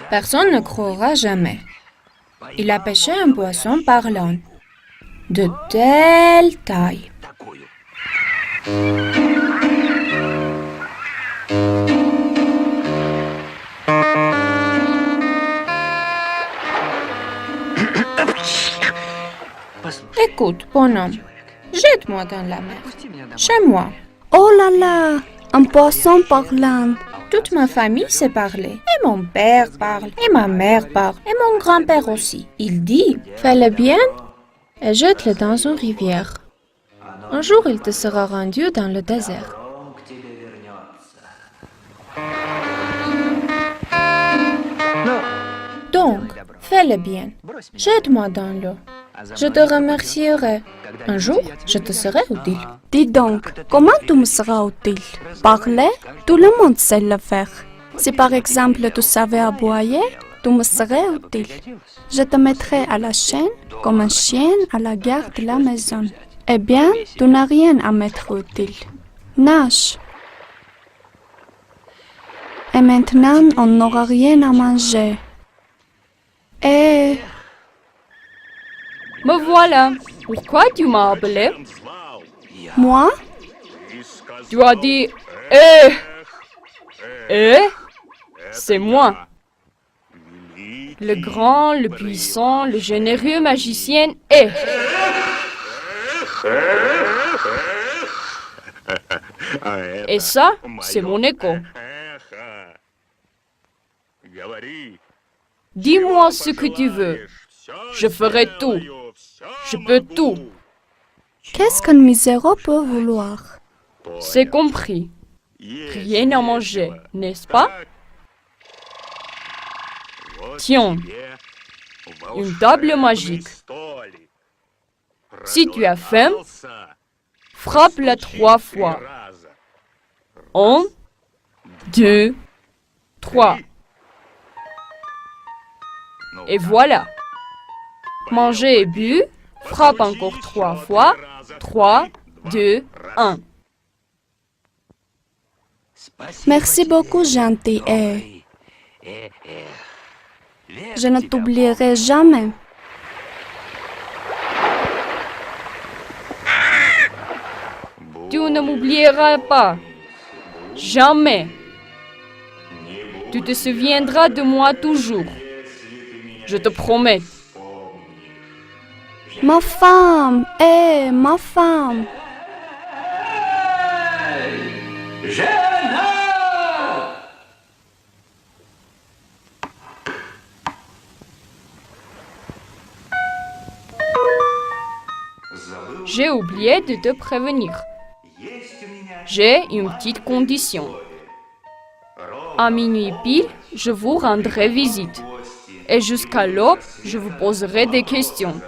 Personne ne croira jamais. Il a pêché un poisson parlant, de telle taille. Écoute, bonhomme, jette-moi dans la mer, chez moi. Oh là là, un poisson parlant. Toute ma famille sait parler. Et mon père parle, et ma mère parle, et mon grand-père aussi. Il dit, fais-le bien et jette-le dans une rivière. Un jour, il te sera rendu dans le désert. Donc, fais-le bien. Jette-moi dans l'eau. Je te remercierai. Un jour, je te serai utile. Dis donc, comment tu me seras utile? Parler, tout le monde sait le faire. Si par exemple tu savais aboyer, tu me serais utile. Je te mettrais à la chaîne comme un chien à la garde de la maison. Eh bien, tu n'as rien à m'être utile. Nage. Et maintenant, on n'aura rien à manger. Et... Me voilà. Pourquoi tu m'as appelé? moi? Tu as dit c'est moi. Le grand, le puissant, le généreux magicien est. Et ça, c'est mon écho. Dis-moi ce que tu veux. Je ferai tout. Je peux tout. Qu'est-ce qu'un misérable peut vouloir? C'est compris. Rien à manger, n'est-ce pas? Tiens, une table magique. Si tu as faim, frappe-la 3 fois. 1, 2, 3. Et voilà. Manger et bu, frappe encore 3 fois. 3, 2, 1. Merci beaucoup, gentil. Et je ne t'oublierai jamais. Tu ne m'oublieras pas. Jamais. Tu te souviendras de moi toujours. Je te promets. Ma femme, ma femme. J'ai oublié de te prévenir. J'ai une petite condition. À minuit pile, je vous rendrai visite. Et jusqu'à l'aube, je vous poserai des questions.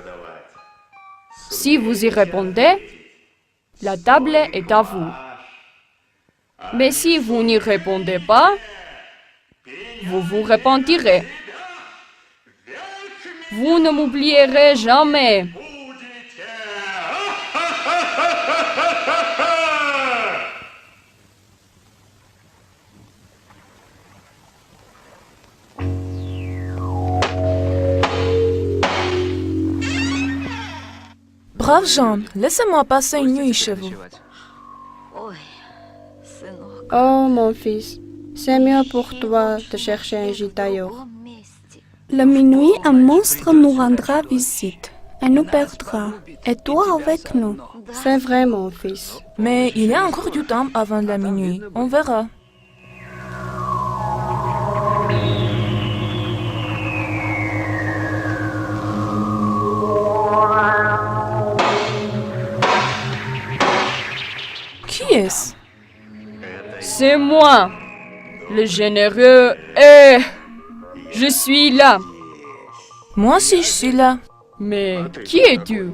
Si vous y répondez, la table est à vous. Mais si vous n'y répondez pas, vous vous repentirez. Vous ne m'oublierez jamais. Brave Jean, laissez-moi passer une nuit chez vous. Oh mon fils, c'est mieux pour toi de chercher un gîte ailleurs. Le minuit, un monstre nous rendra visite et nous perdra. Et toi avec nous. C'est vrai mon fils. Mais il y a encore du temps avant la minuit. On verra. Qui est-ce? C'est moi, le généreux et je suis là. Moi aussi, je suis là. Mais qui es-tu?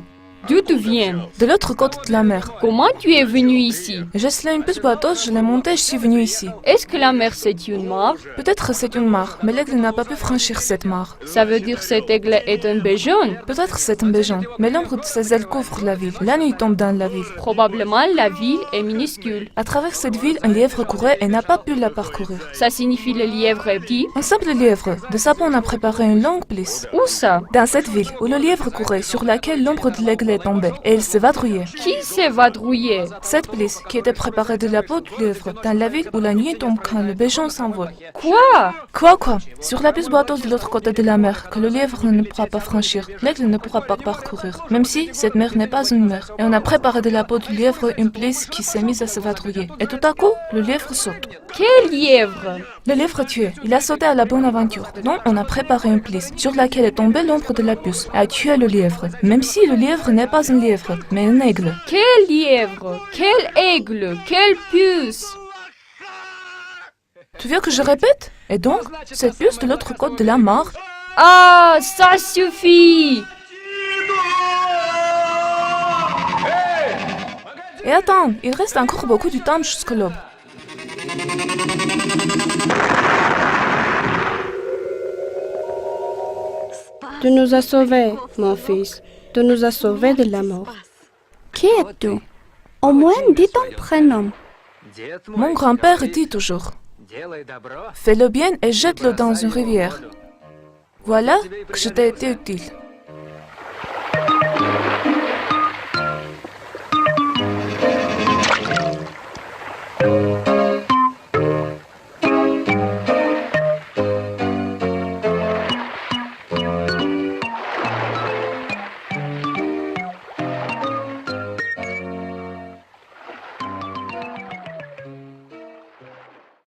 D'où tu viens? De l'autre côté de la mer. Comment tu es venu ici? J'ai celui une petite bateau, je l'ai monté, je suis venu ici. Est-ce que la mer c'est une mare? Peut-être c'est une mare, mais l'aigle n'a pas pu franchir cette mare. Ça veut dire que cet aigle est un béjon? Peut-être c'est un béjon, mais l'ombre de ses ailes couvre la ville. La nuit tombe dans la ville. Probablement la ville est minuscule. À travers cette ville, un lièvre courait et n'a pas pu la parcourir. Ça signifie le lièvre est petit? Un simple lièvre. De ça, on a préparé une longue plisse. Où ça? Dans cette ville, où le lièvre courait, sur laquelle l'ombre de l'aigle est tombée, et il s'est vadrouillé. Qui s'est vadrouillé? Cette plisse, qui était préparée de la peau du lièvre, dans la ville où la nuit tombe quand le béjon s'envole. Quoi? Quoi? Sur la piste boiteuse de l'autre côté de la mer, que le lièvre ne pourra pas franchir, l'aigle ne pourra pas parcourir. Même si cette mer n'est pas une mer. Et on a préparé de la peau du lièvre une plisse qui s'est mise à se vadrouiller. Et tout à coup, le lièvre saute. Quel lièvre? Le lièvre tué, il a sauté à la bonne aventure. Donc on a préparé une plisse sur laquelle est tombée l'ombre de la puce et a tué le lièvre. Même si le lièvre n'est pas un lièvre, mais un aigle. Quel lièvre? Quel aigle? Quelle puce? Tu veux que je répète? Et donc, cette puce de l'autre côté de la mare. Ah, ça suffit! Et attends, il reste encore beaucoup de temps jusqu'à l'aube. Tu nous as sauvés, mon fils. Tu nous as sauvés de la mort. Qui es-tu? Au moins, dis ton prénom. Mon grand-père dit toujours, fais le bien et jette-le dans une rivière. Voilà que je t'ai été utile.